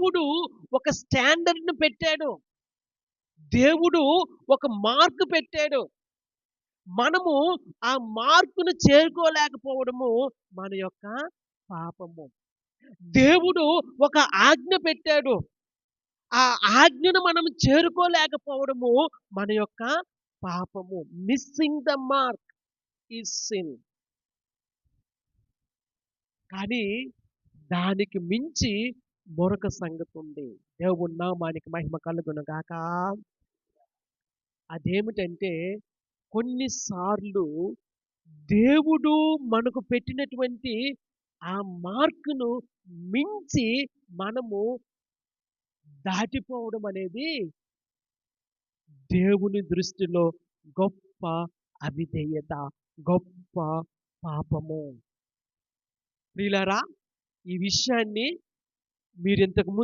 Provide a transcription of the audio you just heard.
దేవుడు ఒక స్టాండర్డ్‌ని పెట్టాడు. దేవుడు ఒక మార్క్ పెట్టాడు. మనము ఆ మార్కును చేరుకోలేకపోవడము మన యొక్క పాపము. దేవుడు ఒక ఆజ్ఞ పెట్టాడు. ఆ ఆజ్ఞను మనం చేరుకోలేకపోవడము మన యొక్క పాపము. Missing the mark is sin. కానీ దానికి మించి మరొక సంగతి ఉంది. దేవుని నామానికి మహిమ కలుగును గాక. అదేమిటంటే కొన్నిసార్లు దేవుడు మనకు పెట్టినటువంటి ఆ మార్కును మించి మనము దాటిపోవడం అనేది దేవుని దృష్టిలో గొప్ప అవిధేయత, గొప్ప పాపము. ప్రియులారా, ఈ విషయాన్ని మీరు ఇంతకు